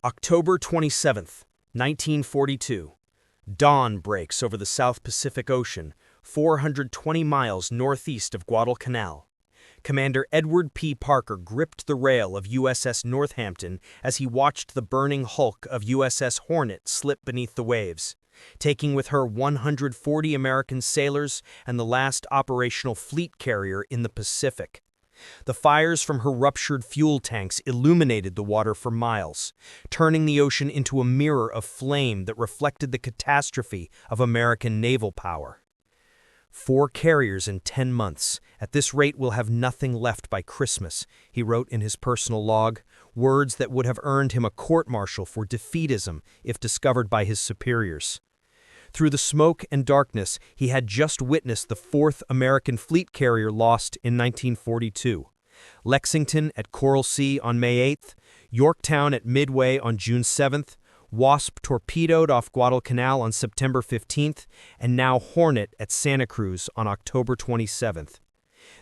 October 27th, 1942. Dawn breaks over the South Pacific Ocean, 420 miles northeast of Guadalcanal. Commander Edward P. Parker gripped the rail of USS Northampton as he watched the burning hulk of USS Hornet slip beneath the waves, taking with her 140 American sailors and the last operational fleet carrier in the Pacific. The fires from her ruptured fuel tanks illuminated the water for miles, turning the ocean into a mirror of flame that reflected the catastrophe of American naval power. 4 carriers in 10 months. At this rate, we'll have nothing left by Christmas, he wrote in his personal log, words that would have earned him a court-martial for defeatism if discovered by his superiors. Through the smoke and darkness, he had just witnessed the 4th American fleet carrier lost in 1942. Lexington at Coral Sea on May 8th, Yorktown at Midway on June 7th, Wasp torpedoed off Guadalcanal on September 15th, and now Hornet at Santa Cruz on October 27th.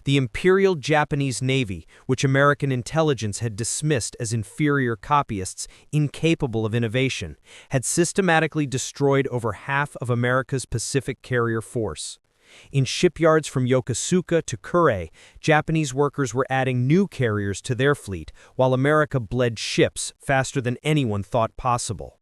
The Imperial Japanese Navy, which American intelligence had dismissed as inferior copyists incapable of innovation, had systematically destroyed over half of America's Pacific carrier force. In shipyards from Yokosuka to Kure, Japanese workers were adding new carriers to their fleet, while America bled ships faster than anyone thought possible.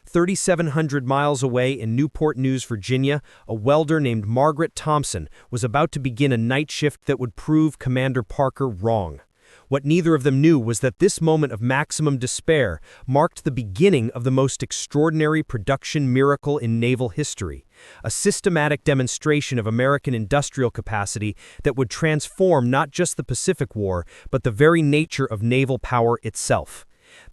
3,700 miles away in Newport News, Virginia, a welder named Margaret Thompson was about to begin a night shift that would prove Commander Parker wrong. What neither of them knew was that this moment of maximum despair marked the beginning of the most extraordinary production miracle in naval history, a systematic demonstration of American industrial capacity that would transform not just the Pacific War, but the very nature of naval power itself.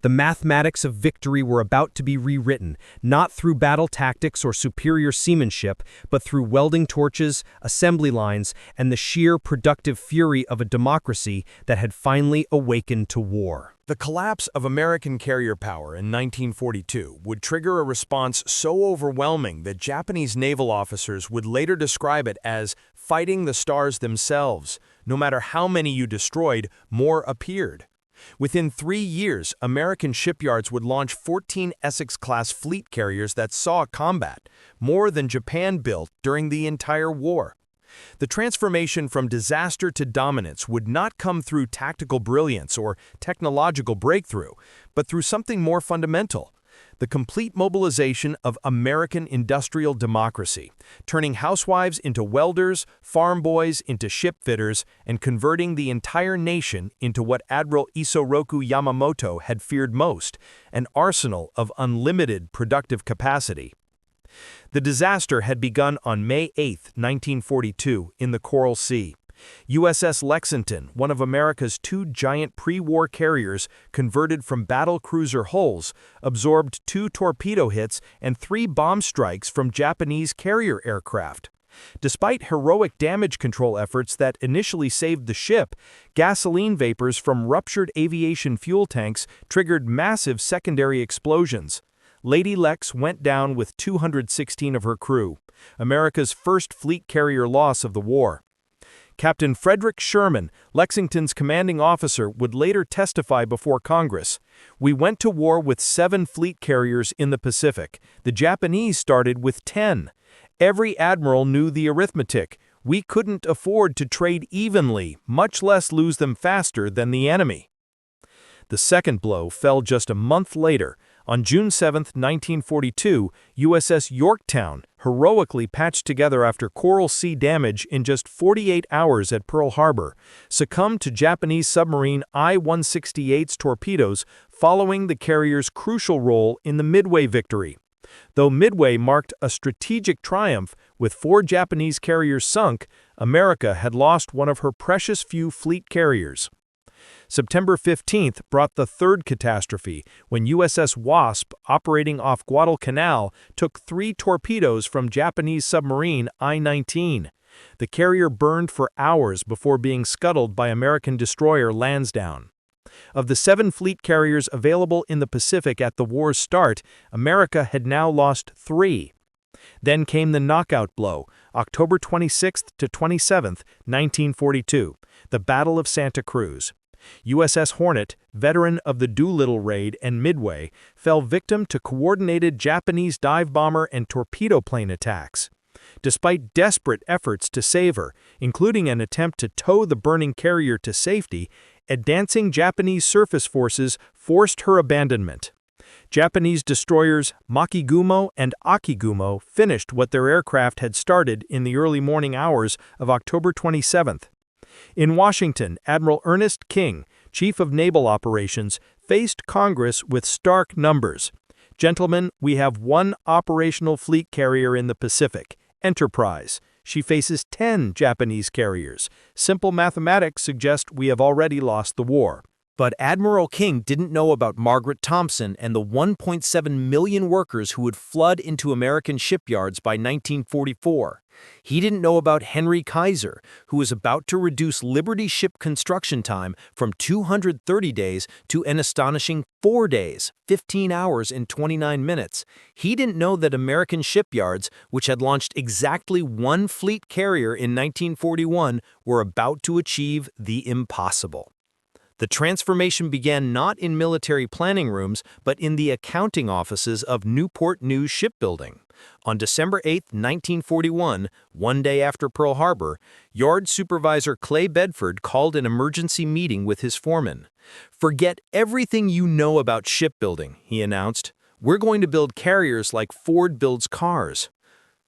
The mathematics of victory were about to be rewritten, not through battle tactics or superior seamanship, but through welding torches, assembly lines, and the sheer productive fury of a democracy that had finally awakened to war. The collapse of American carrier power in 1942 would trigger a response so overwhelming that Japanese naval officers would later describe it as fighting the stars themselves. No matter how many you destroyed, more appeared. Within 3 years, American shipyards would launch 14 Essex-class fleet carriers that saw combat, more than Japan built during the entire war. The transformation from disaster to dominance would not come through tactical brilliance or technological breakthrough, but through something more fundamental: the complete mobilization of American industrial democracy, turning housewives into welders, farm boys into shipfitters, and converting the entire nation into what Admiral Yamamoto had feared most: an arsenal of unlimited productive capacity. The disaster had begun on May 8, 1942, in the Coral Sea. USS Lexington, one of America's 2 giant pre-war carriers converted from battle cruiser hulls, absorbed 2 torpedo hits and 3 bomb strikes from Japanese carrier aircraft. Despite heroic damage control efforts that initially saved the ship, gasoline vapors from ruptured aviation fuel tanks triggered massive secondary explosions. Lady Lex went down with 216 of her crew, America's first fleet carrier loss of the war. Captain Frederick Sherman, Lexington's commanding officer, would later testify before Congress. "We went to war with 7 fleet carriers in the Pacific. The Japanese started with 10. Every admiral knew the arithmetic. We couldn't afford to trade evenly, much less lose them faster than the enemy." The second blow fell just a month later. On June 7, 1942, USS Yorktown, heroically patched together after Coral Sea damage in just 48 hours at Pearl Harbor, succumbed to Japanese submarine I-168's torpedoes following the carrier's crucial role in the Midway victory. Though Midway marked a strategic triumph, with 4 Japanese carriers sunk, America had lost one of her precious few fleet carriers. September 15th brought the 3rd catastrophe, when USS Wasp, operating off Guadalcanal, took 3 torpedoes from Japanese submarine I-19. The carrier burned for hours before being scuttled by American destroyer Lansdowne. Of the 7 fleet carriers available in the Pacific at the war's start, America had now lost 3. Then came the knockout blow, October 26th to 27th, 1942, the Battle of Santa Cruz. USS Hornet, veteran of the Doolittle raid and Midway, fell victim to coordinated Japanese dive bomber and torpedo plane attacks. Despite desperate efforts to save her, including an attempt to tow the burning carrier to safety, advancing Japanese surface forces forced her abandonment. Japanese destroyers Makigumo and Akigumo finished what their aircraft had started in the early morning hours of October 27th. In Washington, Admiral Ernest King, Chief of Naval Operations, faced Congress with stark numbers. "Gentlemen, we have one operational fleet carrier in the Pacific, Enterprise. She faces 10 Japanese carriers. Simple mathematics suggest we have already lost the war." But Admiral King didn't know about Margaret Thompson and the 1.7 million workers who would flood into American shipyards by 1944. He didn't know about Henry Kaiser, who was about to reduce Liberty ship construction time from 230 days to an astonishing 4 days, 15 hours and 29 minutes. He didn't know that American shipyards, which had launched exactly one fleet carrier in 1941, were about to achieve the impossible. The transformation began not in military planning rooms, but in the accounting offices of Newport News Shipbuilding. On December 8, 1941, one day after Pearl Harbor, Yard Supervisor Clay Bedford called an emergency meeting with his foreman. "Forget everything you know about shipbuilding," he announced. "We're going to build carriers like Ford builds cars."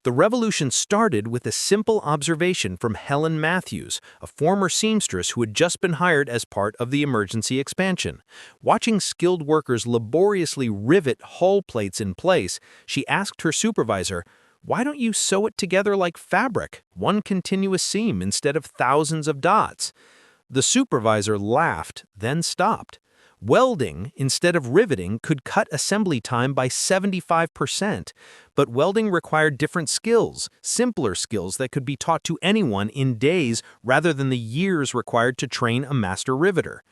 The revolution started with a simple observation from Helen Matthews, a former seamstress who had just been hired as part of the emergency expansion. Watching skilled workers laboriously rivet hull plates in place, she asked her supervisor, "Why don't you sew it together like fabric, one continuous seam instead of thousands of dots?" The supervisor laughed, then stopped. Welding, instead of riveting, could cut assembly time by 75%, but welding required different skills, simpler skills that could be taught to anyone in days rather than the years required to train a master riveter.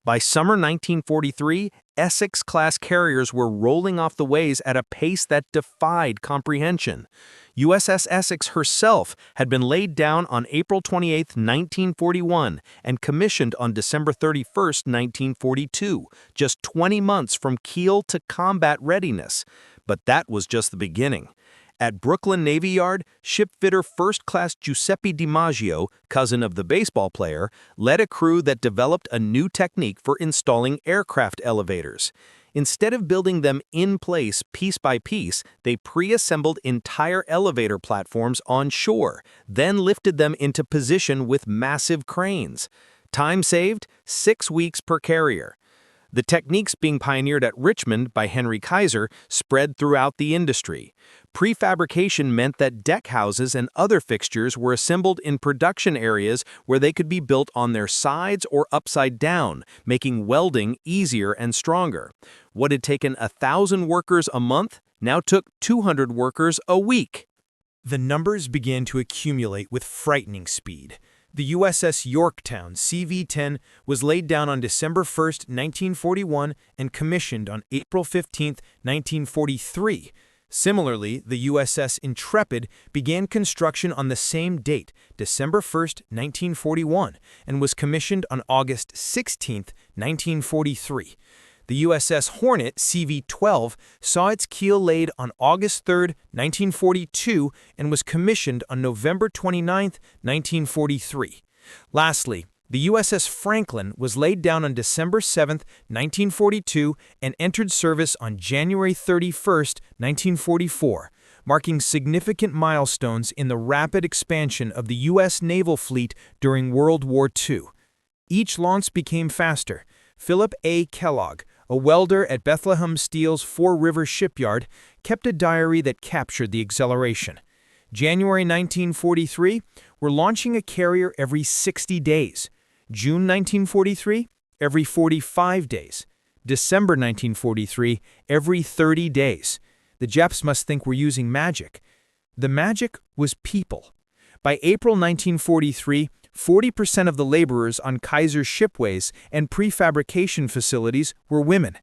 By summer 1943, Essex-class carriers were rolling off the ways at a pace that defied comprehension. USS Essex herself had been laid down on April 28, 1941, and commissioned on December 31, 1942, just 20 months from keel to combat readiness. But that was just the beginning. At Brooklyn Navy Yard, shipfitter First Class Giuseppe DiMaggio, cousin of the baseball player, led a crew that developed a new technique for installing aircraft elevators. Instead of building them in place piece by piece, they pre-assembled entire elevator platforms on shore, then lifted them into position with massive cranes. Time saved, 6 weeks per carrier. The techniques being pioneered at Richmond by Henry Kaiser spread throughout the industry. Prefabrication meant that deck houses and other fixtures were assembled in production areas where they could be built on their sides or upside down, making welding easier and stronger. What had taken 1,000 workers a month now took 200 workers a week. The numbers began to accumulate with frightening speed. The USS Yorktown CV-10 was laid down on December 1, 1941 and commissioned on April 15, 1943. Similarly, the USS Intrepid began construction on the same date, December 1, 1941, and was commissioned on August 16, 1943. The USS Hornet CV-12 saw its keel laid on August 3, 1942, and was commissioned on November 29, 1943. Lastly, the USS Franklin was laid down on December 7, 1942, and entered service on January 31, 1944, marking significant milestones in the rapid expansion of the U.S. naval fleet during World War II. Each launch became faster. Philip A. Kellogg, a welder at Bethlehem Steel's Four Rivers Shipyard, kept a diary that captured the acceleration. January 1943, we're launching a carrier every 60 days. June 1943, every 45 days. December 1943, every 30 days. The Japs must think we're using magic. The magic was people. By April 1943, 40% of the laborers on Kaiser's shipways and prefabrication facilities were women.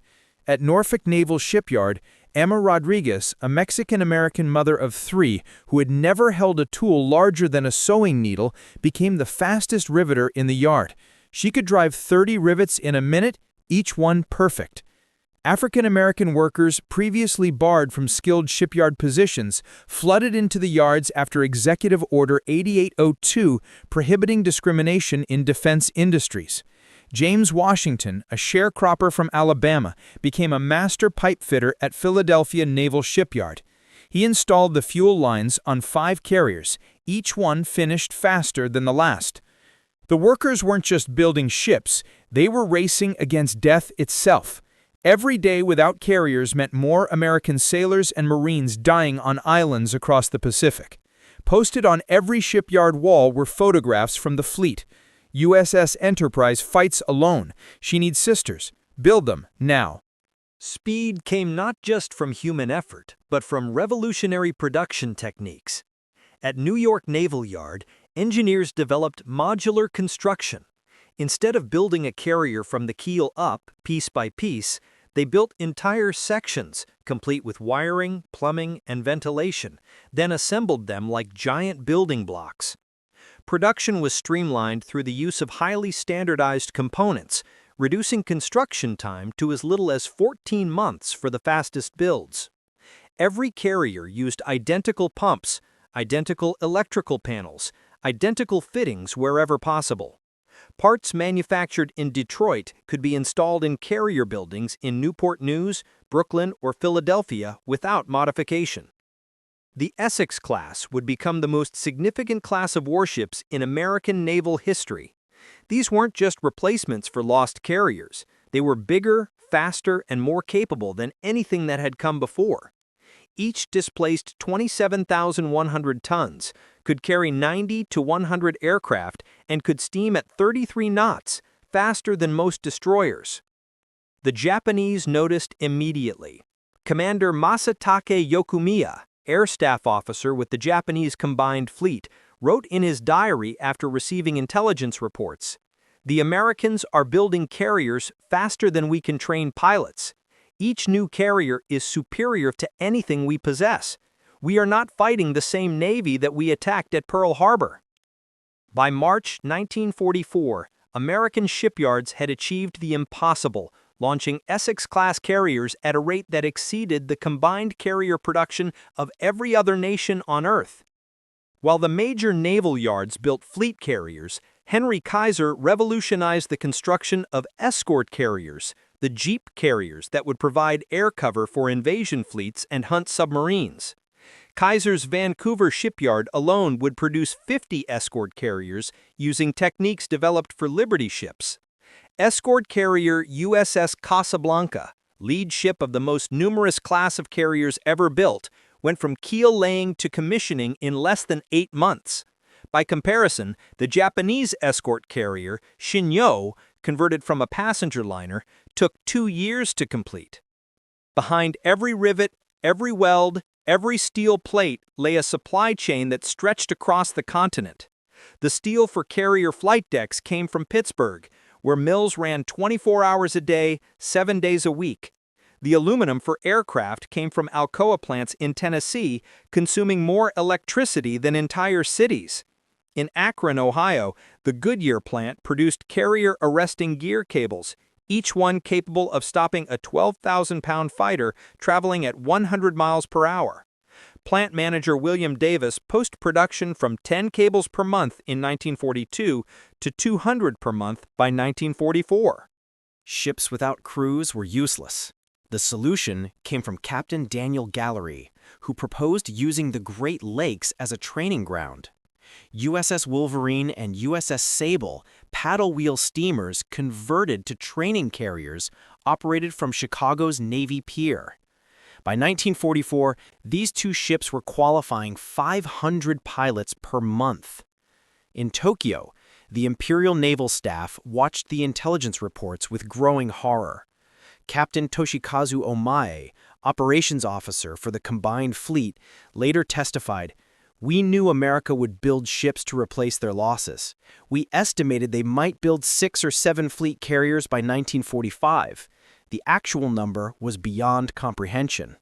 At Norfolk Naval Shipyard, Emma Rodriguez, a Mexican-American mother of 3 who had never held a tool larger than a sewing needle, became the fastest riveter in the yard. She could drive 30 rivets in a minute, each one perfect. African-American workers, previously barred from skilled shipyard positions, flooded into the yards after Executive Order 8802 prohibiting discrimination in defense industries. James Washington, a sharecropper from Alabama, became a master pipe fitter at Philadelphia Naval Shipyard. He installed the fuel lines on 5 carriers, each one finished faster than the last. The workers weren't just building ships, they were racing against death itself. Every day without carriers meant more American sailors and Marines dying on islands across the Pacific. Posted on every shipyard wall were photographs from the fleet. USS Enterprise fights alone. She needs sisters. Build them, now. Speed came not just from human effort, but from revolutionary production techniques. At New York Naval Yard, engineers developed modular construction. Instead of building a carrier from the keel up, piece by piece, they built entire sections, complete with wiring, plumbing, and ventilation, then assembled them like giant building blocks. Production was streamlined through the use of highly standardized components, reducing construction time to as little as 14 months for the fastest builds. Every carrier used identical pumps, identical electrical panels, identical fittings wherever possible. Parts manufactured in Detroit could be installed in carrier buildings in Newport News, Brooklyn, or Philadelphia without modification. The Essex class would become the most significant class of warships in American naval history. These weren't just replacements for lost carriers. They were bigger, faster, and more capable than anything that had come before. Each displaced 27,100 tons, could carry 90 to 100 aircraft, and could steam at 33 knots, faster than most destroyers. The Japanese noticed immediately. Commander Masatake Yokomiya, air staff officer with the Japanese Combined Fleet, wrote in his diary after receiving intelligence reports, "The Americans are building carriers faster than we can train pilots. Each new carrier is superior to anything we possess. We are not fighting the same Navy that we attacked at Pearl Harbor." By March 1944, American shipyards had achieved the impossible, launching Essex-class carriers at a rate that exceeded the combined carrier production of every other nation on Earth. While the major naval yards built fleet carriers, Henry Kaiser revolutionized the construction of escort carriers, the jeep carriers that would provide air cover for invasion fleets and hunt submarines. Kaiser's Vancouver shipyard alone would produce 50 escort carriers using techniques developed for Liberty ships. Escort carrier USS Casablanca, lead ship of the most numerous class of carriers ever built, went from keel laying to commissioning in less than 8 months. By comparison, the Japanese escort carrier Shinyo, converted from a passenger liner, took 2 years to complete. Behind every rivet, every weld, every steel plate lay a supply chain that stretched across the continent. The steel for carrier flight decks came from Pittsburgh, where mills ran 24 hours a day, 7 days a week. The aluminum for aircraft came from Alcoa plants in Tennessee, consuming more electricity than entire cities. In Akron, Ohio, the Goodyear plant produced carrier-arresting gear cables, each one capable of stopping a 12,000-pound fighter traveling at 100 miles per hour. Plant manager William Davis post-production from 10 cables per month in 1942 to 200 per month by 1944. Ships without crews were useless. The solution came from Captain Daniel Gallery, who proposed using the Great Lakes as a training ground. USS Wolverine and USS Sable, paddle wheel steamers converted to training carriers operated from Chicago's Navy Pier. By 1944, these two ships were qualifying 500 pilots per month. In Tokyo, the Imperial Naval Staff watched the intelligence reports with growing horror. Captain Toshikazu Omae, operations officer for the Combined Fleet, later testified, "We knew America would build ships to replace their losses. We estimated they might build 6 or 7 fleet carriers by 1945. The actual number was beyond comprehension."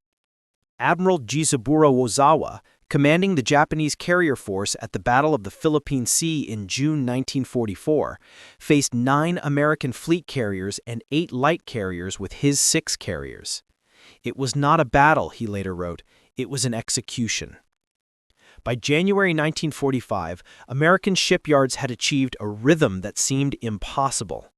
Admiral Jisaburo Ozawa, commanding the Japanese carrier force at the Battle of the Philippine Sea in June 1944, faced 9 American fleet carriers and 8 light carriers with his 6 carriers. It was not a battle, he later wrote, it was an execution. By January 1945, American shipyards had achieved a rhythm that seemed impossible.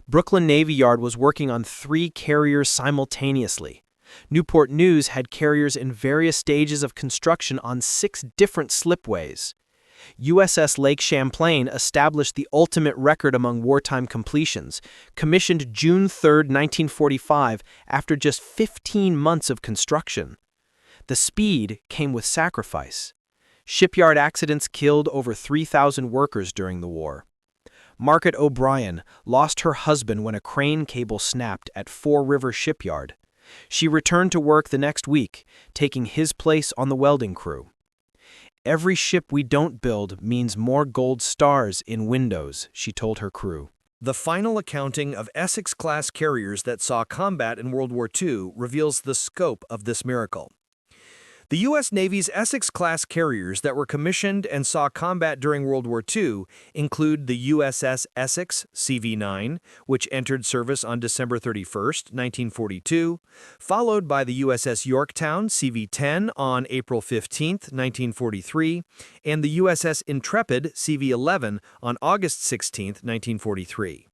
Brooklyn Navy Yard was working on 3 carriers simultaneously. Newport News had carriers in various stages of construction on 6 different slipways. USS Lake Champlain established the ultimate record among wartime completions, commissioned June 3, 1945, after just 15 months of construction. The speed came with sacrifice. Shipyard accidents killed over 3,000 workers during the war. Margaret O'Brien lost her husband when a crane cable snapped at Four River Shipyard. She returned to work the next week, taking his place on the welding crew. "Every ship we don't build means more gold stars in windows," she told her crew. The final accounting of Essex-class carriers that saw combat in World War II reveals the scope of this miracle. The U.S. Navy's Essex-class carriers that were commissioned and saw combat during World War II include the USS Essex CV-9, which entered service on December 31, 1942, followed by the USS Yorktown CV-10 on April 15, 1943, and the USS Intrepid CV-11 on August 16, 1943.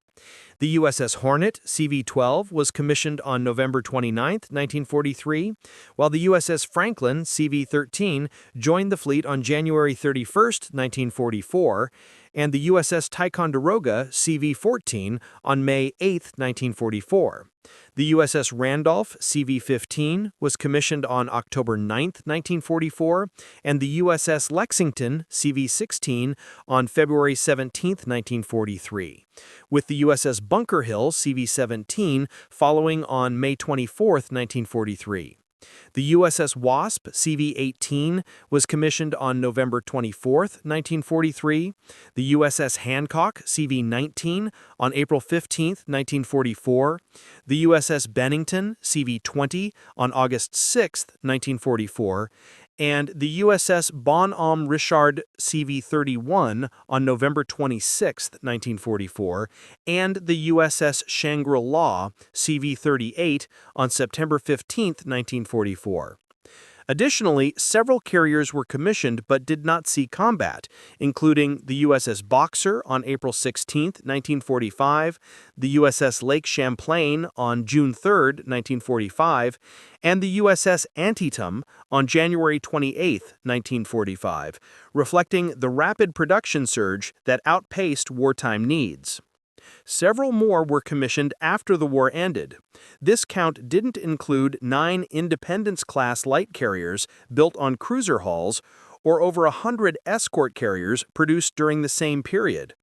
The USS Hornet CV-12 was commissioned on November 29, 1943, while the USS Franklin CV-13 joined the fleet on January 31, 1944, and the USS Ticonderoga CV-14 on May 8, 1944. The USS Randolph CV-15 was commissioned on October 9, 1944, and the USS Lexington CV-16 on February 17, 1943, with the USS Bunker Hill CV-17 following on May 24, 1943. The USS Wasp CV-18 was commissioned on November 24, 1943, the USS Hancock CV-19 on April 15, 1944, the USS Bennington CV-20 on August 6, 1944, and the USS Bonhomme Richard CV-31 on November 26, 1944, and the USS Shangri-La CV-38 on September 15, 1944. Additionally, several carriers were commissioned but did not see combat, including the USS Boxer on April 16, 1945, the USS Lake Champlain on June 3, 1945, and the USS Antietam on January 28, 1945, reflecting the rapid production surge that outpaced wartime needs. Several more were commissioned after the war ended. This count didn't include 9 Independence-class light carriers built on cruiser hulls or over 100 escort carriers produced during the same period.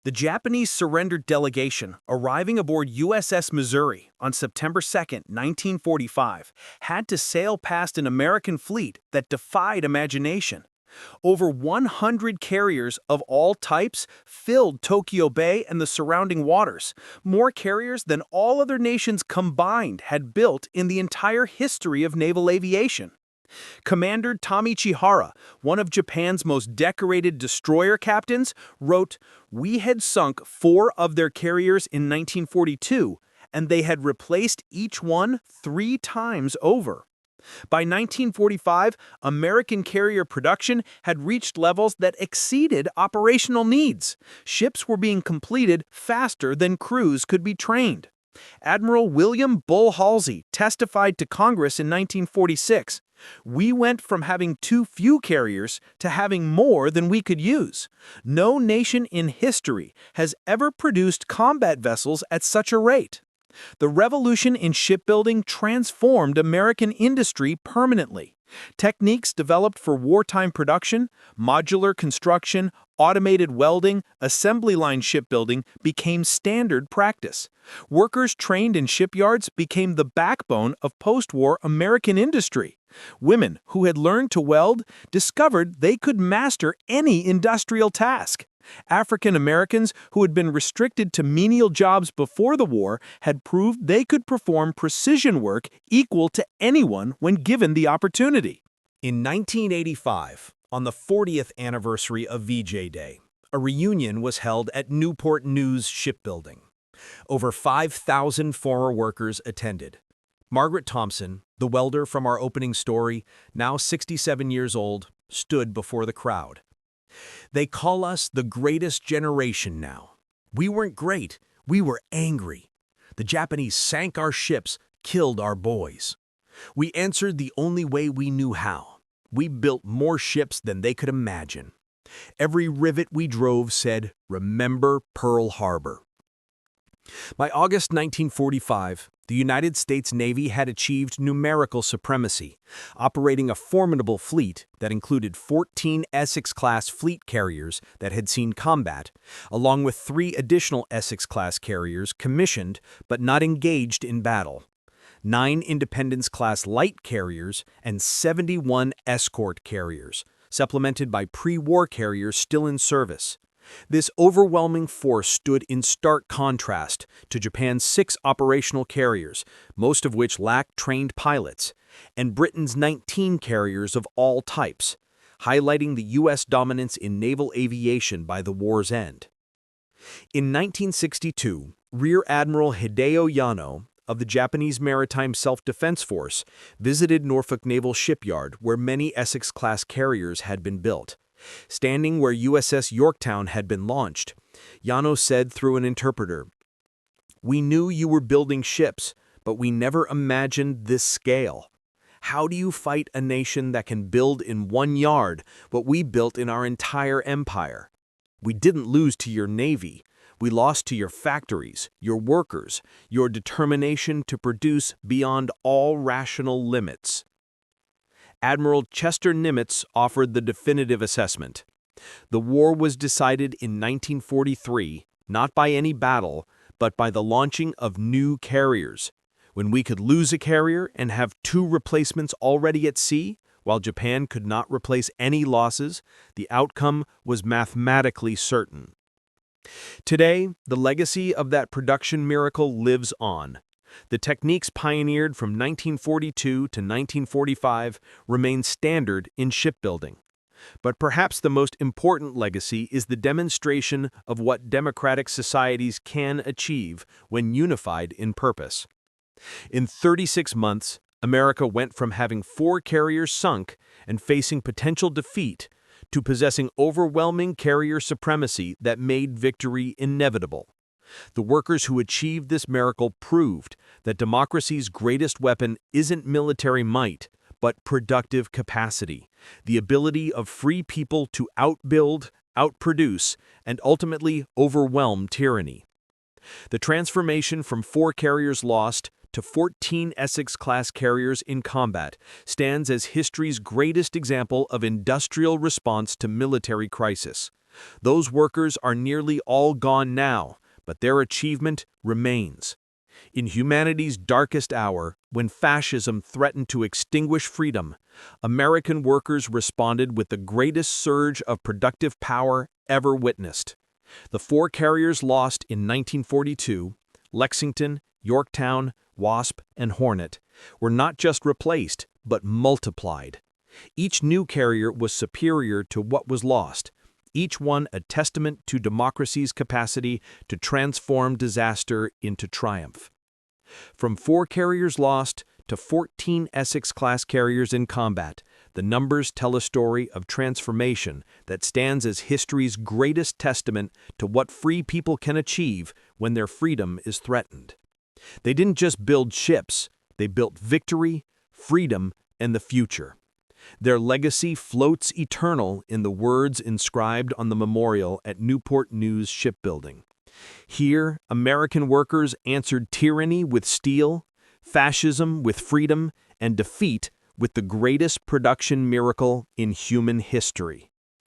The Japanese surrendered delegation, arriving aboard USS Missouri on September 2, 1945, had to sail past an American fleet that defied imagination. Over 100 carriers of all types filled Tokyo Bay and the surrounding waters, more carriers than all other nations combined had built in the entire history of naval aviation. Commander Tommy Chihara, one of Japan's most decorated destroyer captains, wrote, "We had sunk 4 of their carriers in 1942, and they had replaced each one 3 times over." By 1945, American carrier production had reached levels that exceeded operational needs. Ships were being completed faster than crews could be trained. Admiral William Bull Halsey testified to Congress in 1946, "We went from having too few carriers to having more than we could use. No nation in history has ever produced combat vessels at such a rate." The revolution in shipbuilding transformed American industry permanently. Techniques developed for wartime production, modular construction, automated welding, assembly line shipbuilding became standard practice. Workers trained in shipyards became the backbone of post-war American industry. Women who had learned to weld discovered they could master any industrial task. African Americans who had been restricted to menial jobs before the war had proved they could perform precision work equal to anyone when given the opportunity. In 1985, on the 40th anniversary of VJ Day, a reunion was held at Newport News Shipbuilding. Over 5,000 former workers attended. Margaret Thompson, the welder from our opening story, now 67 years old, stood before the crowd. "They call us the greatest generation now. We weren't great, we were angry. The Japanese sank our ships, killed our boys. We answered the only way we knew how. We built more ships than they could imagine. Every rivet we drove said, 'Remember Pearl Harbor.'" By August 1945, the United States Navy had achieved numerical supremacy, operating a formidable fleet that included 14 Essex-class fleet carriers that had seen combat, along with 3 additional Essex-class carriers commissioned but not engaged in battle, 9 Independence-class light carriers, and 71 escort carriers, supplemented by pre-war carriers still in service. This overwhelming force stood in stark contrast to Japan's 6 operational carriers, most of which lacked trained pilots, and Britain's 19 carriers of all types, highlighting the U.S. dominance in naval aviation by the war's end. In 1962, Rear Admiral Hideo Yano of the Japanese Maritime Self-Defense Force visited Norfolk Naval Shipyard, where many Essex-class carriers had been built. Standing where USS Yorktown had been launched, Yano said through an interpreter, "We knew you were building ships, but we never imagined this scale. How do you fight a nation that can build in 1 yard what we built in our entire empire? We didn't lose to your Navy. We lost to your factories, your workers, your determination to produce beyond all rational limits." Admiral Chester Nimitz offered the definitive assessment. The war was decided in 1943, not by any battle, but by the launching of new carriers. When we could lose a carrier and have 2 replacements already at sea, while Japan could not replace any losses, the outcome was mathematically certain. Today, the legacy of that production miracle lives on. The techniques pioneered from 1942 to 1945 remain standard in shipbuilding. But perhaps the most important legacy is the demonstration of what democratic societies can achieve when unified in purpose. In 36 months, America went from having 4 carriers sunk and facing potential defeat to possessing overwhelming carrier supremacy that made victory inevitable. The workers who achieved this miracle proved that democracy's greatest weapon isn't military might, but productive capacity, the ability of free people to outbuild, outproduce, and ultimately overwhelm tyranny. The transformation from 4 carriers lost to 14 Essex-class carriers in combat stands as history's greatest example of industrial response to military crisis. Those workers are nearly all gone now, but their achievement remains. In humanity's darkest hour, when fascism threatened to extinguish freedom, American workers responded with the greatest surge of productive power ever witnessed. The 4 carriers lost in 1942, Lexington, Yorktown, Wasp, and Hornet, were not just replaced, but multiplied. Each new carrier was superior to what was lost, each one a testament to democracy's capacity to transform disaster into triumph. From 4 carriers lost to 14 Essex-class carriers in combat, the numbers tell a story of transformation that stands as history's greatest testament to what free people can achieve when their freedom is threatened. They didn't just build ships, they built victory, freedom, and the future. Their legacy floats eternal in the words inscribed on the memorial at Newport News Shipbuilding. Here, American workers answered tyranny with steel, fascism with freedom, and defeat with the greatest production miracle in human history.